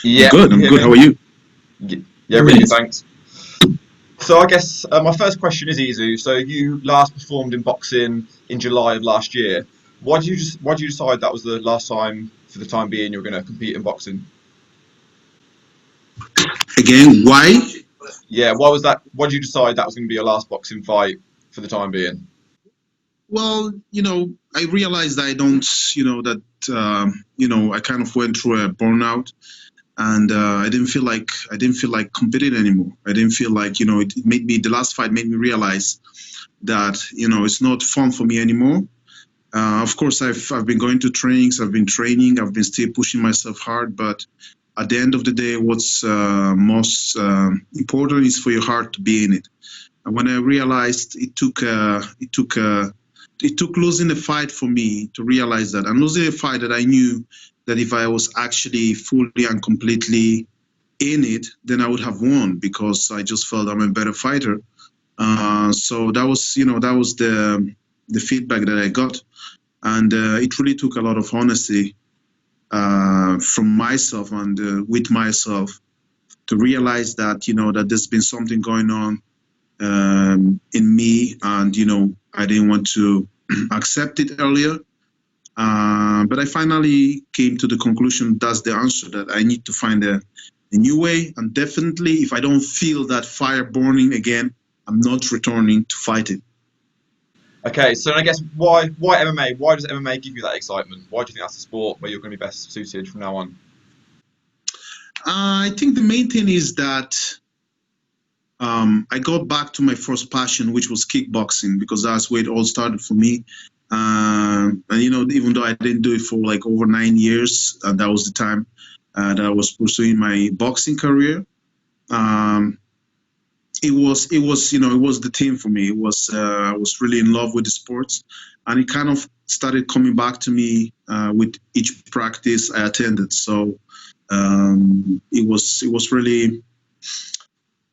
I'm Yeah, good. can you I'm hear good. How me? are you? Yeah, really good, Brilliant. thanks. So I guess my first question is Izu. So you last performed in boxing in July of last year. Why did you decide that was the last time for the time being you were going to compete in boxing? Again, why? Yeah, why was that? Why did you decide that was going to be your last boxing fight for the time being? Well, I realized I don't, that, I kind of went through a burnout, and I didn't feel like competing anymore. I didn't feel like, it made me, the last fight made me realize that, it's not fun for me anymore. Of course, I've been going to trainings. I've been training. I've been still pushing myself hard. But at the end of the day, what's most important is for your heart to be in it. And when I realized it took losing the fight for me to realize that, and losing a fight that I knew that if I was actually fully and completely in it, then I would have won because I just felt I'm a better fighter. So that was, that was the feedback that I got, and it really took a lot of honesty from myself and with myself to realize that that there's been something going on in me, and I didn't want to accept it earlier. But I finally came to the conclusion that's the answer, that I need to find a new way. And definitely, if I don't feel that fire burning again, I'm not returning to fight it. Okay, so I guess why MMA? Why does MMA give you that excitement? Why do you think that's the sport where you're going to be best suited from now on? I think the main thing is that I got back to my first passion, which was kickboxing, because that's where it all started for me. And even though I didn't do it for like over 9 years, that was the time that I was pursuing my boxing career. Um, it was the thing for me. It was I was really in love with the sports, and it kind of started coming back to me with each practice I attended. So it was really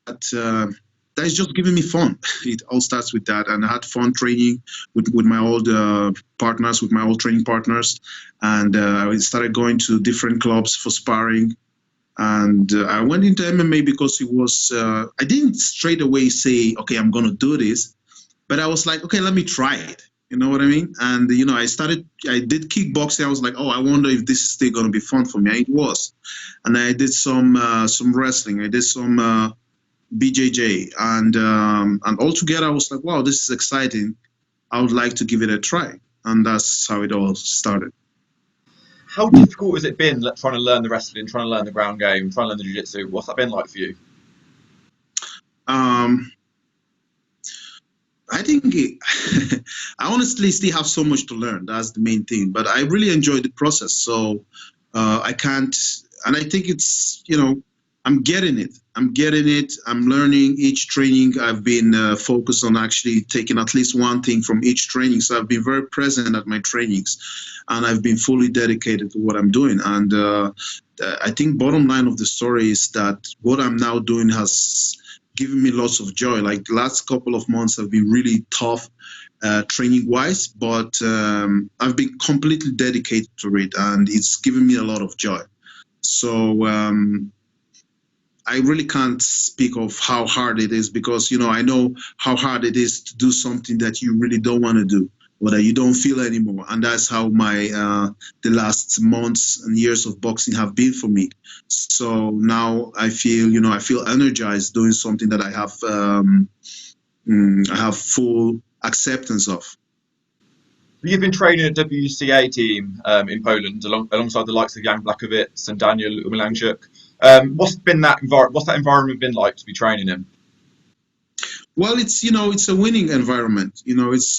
that that is just giving me fun. It all starts with that, and I had fun training with my old partners, with my old training partners, and I started going to different clubs for sparring. And I went into MMA because it was. I didn't straight away say, "Okay, I'm gonna do this," but I was like, "Okay, let me try it." You know what I mean? And I did kickboxing. I was like, "Oh, I wonder if this is still gonna be fun for me." And it was. And I did some wrestling. I did some BJJ, and altogether I was like, wow, this is exciting. I would like to give it a try, and that's how it all started. How difficult has it been trying to learn the wrestling, trying to learn the ground game, trying to learn the jiu-jitsu? What's that been like for you? Um, I think I honestly still have so much to learn. That's the main thing, but I really enjoyed the process. So I can't, and I think it's I'm getting it. I'm getting it. I'm learning each training. I've been focused on actually taking at least one thing from each training. So I've been very present at my trainings, and I've been fully dedicated to what I'm doing. And I think bottom line of the story is that what I'm now doing has given me lots of joy. Like the last couple of months have been really tough training wise, but I've been completely dedicated to it, and it's given me a lot of joy. So I really can't speak of how hard it is, because I know how hard it is to do something that you really don't want to do or that you don't feel anymore, and that's how my the last months and years of boxing have been for me. So now I feel energized doing something that I have full acceptance of. You've been training a WCA team in Poland alongside the likes of Jan Blachowicz and Daniel Omielanczuk. What's that environment been like to be training him? Well, it's a winning environment. It's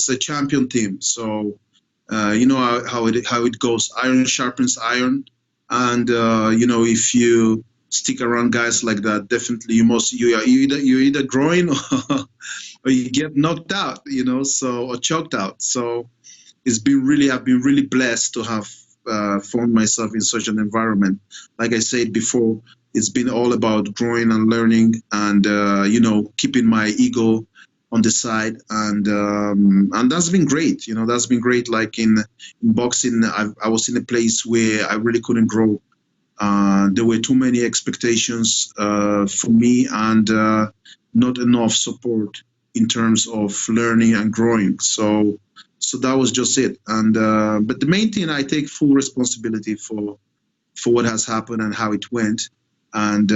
a champion team. So you know how it goes. Iron sharpens iron, and if you stick around guys like that, definitely you either growing or you get knocked out. Or choked out. So I've been really blessed to have found myself in such an environment. Like I said before, it's been all about growing and learning, and keeping my ego on the side, and that's been great. That's been great. Like in boxing, I was in a place where I really couldn't grow There were too many expectations for me, and not enough support in terms of learning and growing. So that was just it. And but the main thing, I take full responsibility for what has happened and how it went. And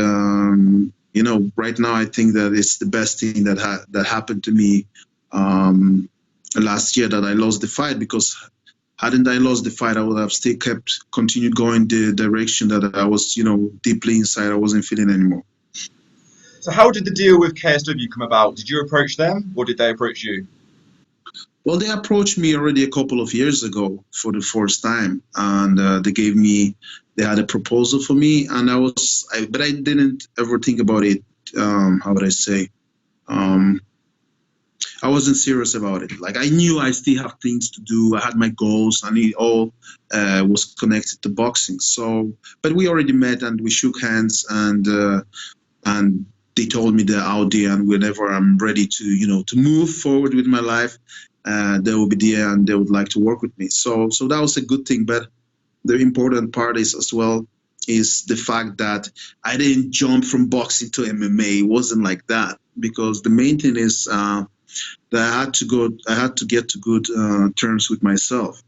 right now I think that it's the best thing that happened to me last year, that I lost the fight, because hadn't I lost the fight, I would have still continued going the direction that I was, deeply inside, I wasn't feeling anymore. So how did the deal with KSW come about? Did you approach them, or did they approach you? Well, they approached me already a couple of years ago for the first time, and they had a proposal for me, and but I didn't ever think about it. How would I say? I wasn't serious about it. Like, I knew I still have things to do. I had my goals, and it all was connected to boxing. So, but we already met and we shook hands, and they told me they're out there, and whenever I'm ready to move forward with my life, they will be there and they would like to work with me. So that was a good thing. But the important part is the fact that I didn't jump from boxing to MMA. It wasn't like that, because the main thing is that I had to get to good terms with myself,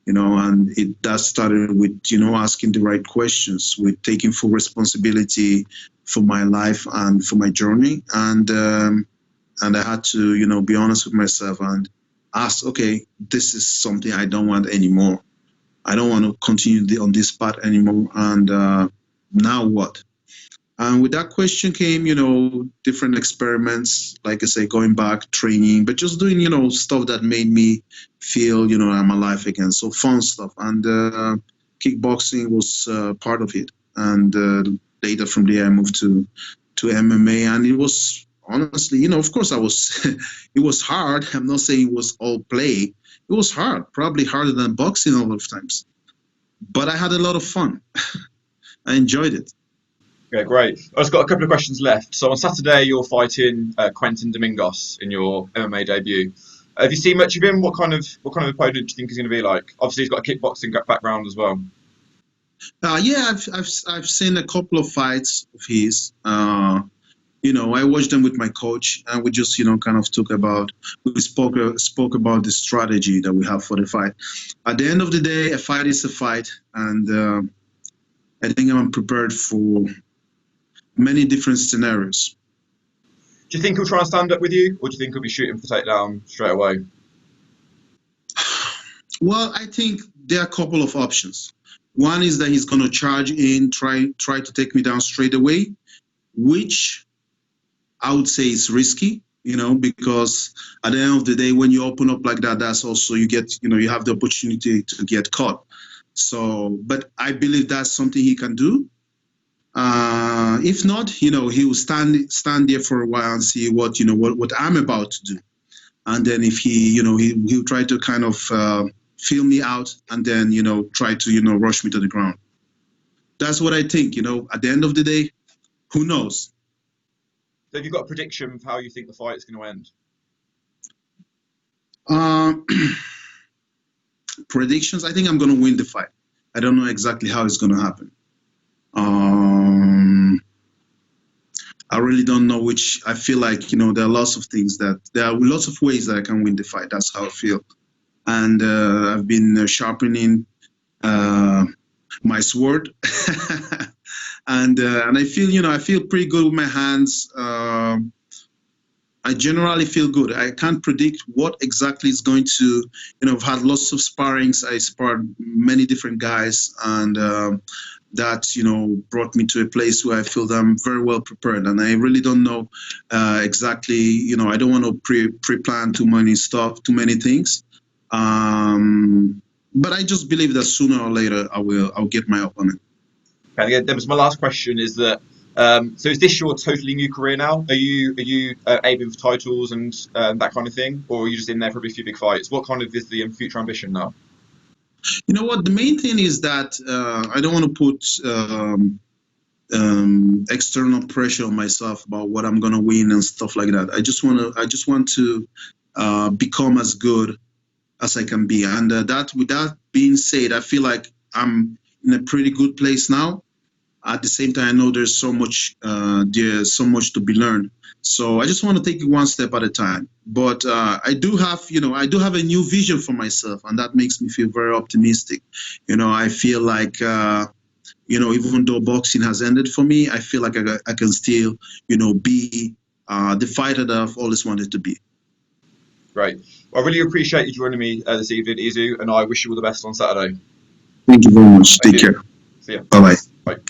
and that started with, asking the right questions, with taking full responsibility for my life and for my journey. And I had to, be honest with myself and ask, okay, this is something I don't want anymore. I don't want to continue on this path anymore. And now what? And with that question came, different experiments, like I say, going back, training, but just doing, stuff that made me feel, I'm alive again. So fun stuff. And kickboxing was part of it. And later from there, I moved to MMA. And it was, honestly, of course I was, it was hard. I'm not saying it was all play. It was hard, probably harder than boxing a lot of times. But I had a lot of fun. I enjoyed it. Okay, great. I've just got a couple of questions left. So on Saturday, you're fighting Quentin Domingos in your MMA debut. Have you seen much of him? What kind of opponent do you think he's going to be like? Obviously, he's got a kickboxing background as well. Yeah, I've seen a couple of fights of his. I watched them with my coach, and we just we spoke about the strategy that we have for the fight. At the end of the day, a fight is a fight, and I think I'm prepared for many different scenarios. Do you think he'll try and stand up with you, or do you think he'll be shooting for takedown straight away? Well, I think there are a couple of options. One is that he's going to charge in, try to take me down straight away, which I would say is risky, because at the end of the day, when you open up like that, that's also, you have the opportunity to get caught. So, but I believe that's something he can do. If not, he will stand there for a while and see what I'm about to do. And then if he'll try to kind of feel me out, and then, try to, rush me to the ground. That's what I think, at the end of the day, who knows? So have you got a prediction of how you think the fight is going to end? Predictions, I think I'm going to win the fight. I don't know exactly how it's going to happen. I really don't know which. I feel like, there are lots of ways that I can win the fight. That's how I feel. And I've been sharpening my sword. and I feel pretty good with my hands. I generally feel good. I can't predict what exactly is going to, I've had lots of sparrings. I sparred many different guys, and that, brought me to a place where I feel that I'm very well prepared. And I really don't know exactly, I don't want to pre-plan too many things. But I just believe that sooner or later I'll get my opponent. Okay, that was my last question. Is that so? Is this your totally new career now? Are you aiming for titles and that kind of thing, or are you just in there for a few big fights? What kind of is the future ambition now? You know what? The main thing is that I don't want to put external pressure on myself about what I'm gonna win and stuff like that. I just want to become as good as I can be. And that, with that being said, I feel like I'm in a pretty good place now. At the same time, I know there's so much to be learned. So I just want to take it one step at a time. But I do have, a new vision for myself, and that makes me feel very optimistic. I feel like, even though boxing has ended for me, I feel like I can still, be the fighter that I've always wanted to be. Great. Well, I really appreciate you joining me this evening, Izu, and I wish you all the best on Saturday. Thank you very much. Thank Take you. care. See ya. Bye bye. Bye.